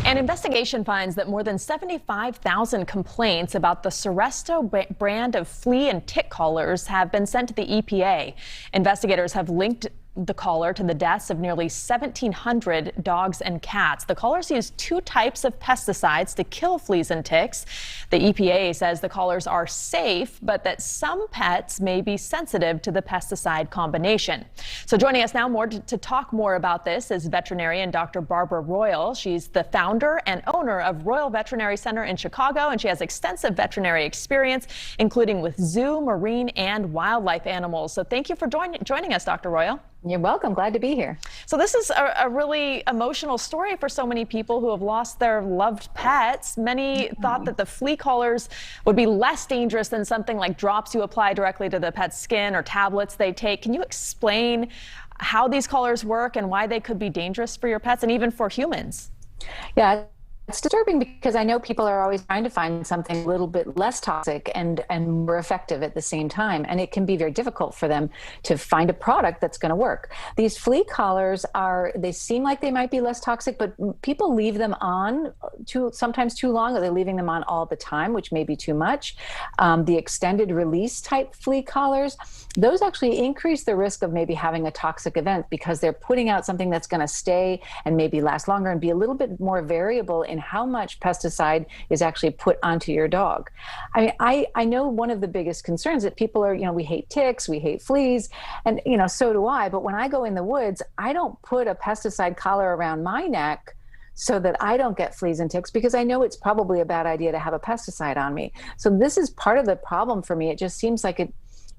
An investigation finds that more than 75,000 complaints about the Seresto brand of flea and tick collars have been sent to the EPA. Investigators have linked the collar to the deaths of nearly 1,700 dogs and cats. The collars use two types of pesticides to kill fleas and ticks. The EPA says the collars are safe, but that some pets may be sensitive to the pesticide combination. So joining us now to talk more about this is veterinarian Dr. Barbara Royal. She's the founder and owner of Royal Veterinary Center in Chicago, and she has extensive veterinary experience, including with zoo, marine, and wildlife animals. So thank you for joining us, Dr. Royal. You're welcome. Glad to be here. So this is a really emotional story for so many people who have lost their loved pets. Many thought that the flea collars would be less dangerous than something like drops you apply directly to the pet's skin or tablets they take. Can you explain how these collars work and why they could be dangerous for your pets and even for humans? Yeah. It's disturbing because I know people are always trying to find something a little bit less toxic and more effective at the same time. And it can be very difficult for them to find a product that's going to work. These flea collars they seem like they might be less toxic, but people leave them on sometimes too long, or they're leaving them on all the time, which may be too much. The extended release type flea collars, those actually increase the risk of maybe having a toxic event because they're putting out something that's going to stay and maybe last longer and be a little bit more variable in how much pesticide is actually put onto your dog. I know one of the biggest concerns that people are, we hate ticks, we hate fleas, and so do I, but when I go in the woods, I don't put a pesticide collar around my neck so that I don't get fleas and ticks, because I know it's probably a bad idea to have a pesticide on me. So this is part of the problem for me. It just seems like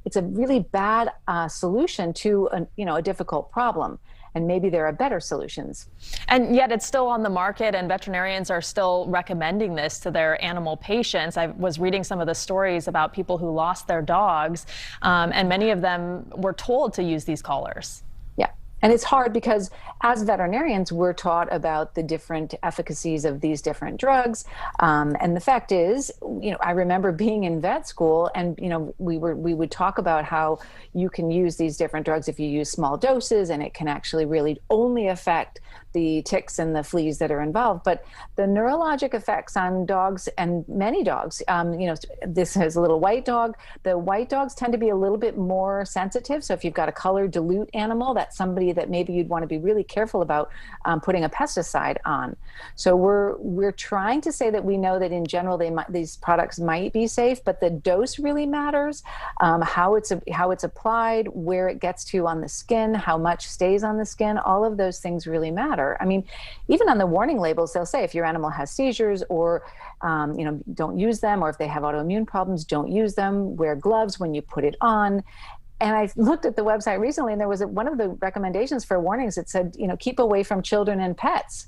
it's a really bad solution to a difficult problem. And maybe there are better solutions. And yet it's still on the market, and veterinarians are still recommending this to their animal patients. I was reading some of the stories about people who lost their dogs, and many of them were told to use these collars. Yeah. And it's hard because as veterinarians, we're taught about the different efficacies of these different drugs. And the fact is, I remember being in vet school and, we would talk about how you can use these different drugs if you use small doses, and it can actually really only affect the ticks and the fleas that are involved. But the neurologic effects on dogs, and many dogs, this is a little white dog. The white dogs tend to be a little bit more sensitive. So if you've got a color dilute animal, that's somebody that maybe you'd want to be really careful about putting a pesticide on. So we're trying to say that we know that in general these products might be safe, but the dose really matters. How it's applied, where it gets to on the skin, how much stays on the skin, all of those things really matter. I mean, even on the warning labels, they'll say if your animal has seizures or, don't use them, or if they have autoimmune problems, don't use them. Wear gloves when you put it on. And I looked at the website recently, and there was one of the recommendations for warnings. It said, keep away from children and pets.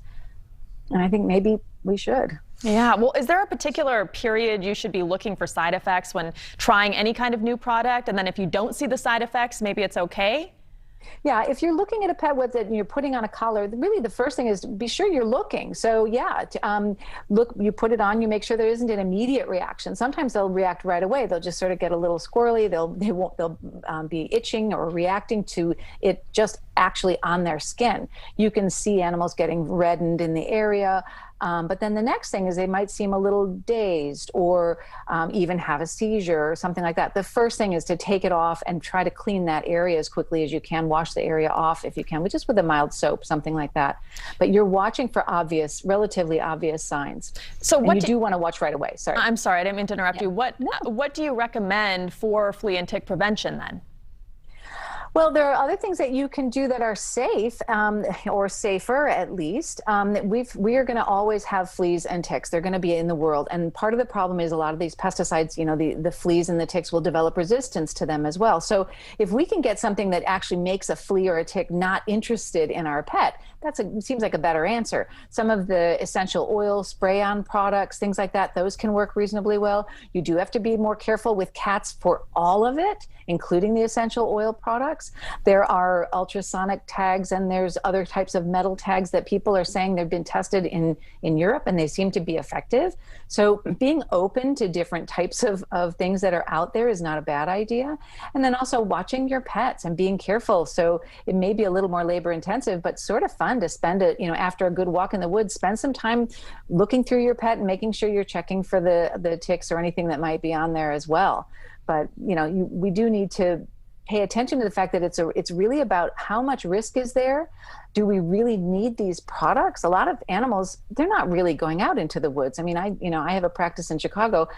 And I think maybe we should. Yeah. Well, is there a particular period you should be looking for side effects when trying any kind of new product? And then if you don't see the side effects, maybe it's okay? Yeah, if you're looking at a pet with it and you're putting on a collar, really the first thing is be sure you're looking. So yeah, look, you put it on, you make sure there isn't an immediate reaction. Sometimes they'll react right away. They'll just sort of get a little squirrely. They'll be itching or reacting to it just actually on their skin. You can see animals getting reddened in the area. But then the next thing is they might seem a little dazed or even have a seizure or something like that. The first thing is to take it off and try to clean that area as quickly as you can. Wash the area off if you can, just with a mild soap, something like that. But you're watching for relatively obvious signs. So you do want to watch right away. Sorry. I'm sorry, I didn't mean to interrupt you. What do you recommend for flea and tick prevention then? Well, there are other things that you can do that are safe, or safer at least. We are going to always have fleas and ticks. They're going to be in the world. And part of the problem is a lot of these pesticides, the fleas and the ticks will develop resistance to them as well. So if we can get something that actually makes a flea or a tick not interested in our pet, seems like a better answer. Some of the essential oil spray-on products, things like that, those can work reasonably well. You do have to be more careful with cats for all of it, including the essential oil products. products. There are ultrasonic tags, and there's other types of metal tags that people are saying they've been tested in Europe, and they seem to be effective. So being open to different types of things that are out there is not a bad idea. And then also watching your pets and being careful. So it may be a little more labor intensive, but sort of fun to spend it, after a good walk in the woods, spend some time looking through your pet and making sure you're checking for the ticks or anything that might be on there as well. But, we do need to pay attention to the fact that it's really about how much risk is there. Do we really need these products? A lot of animals, they're not really going out into the woods. I mean, I have a practice in Chicago.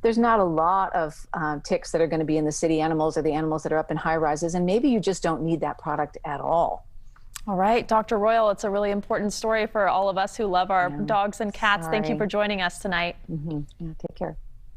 There's not a lot of ticks that are going to be in the city animals or the animals that are up in high rises, and maybe you just don't need that product at all. All right, Dr. Royal, it's a really important story for all of us who love our dogs and cats. Sorry. Thank you for joining us tonight. Yeah, take care.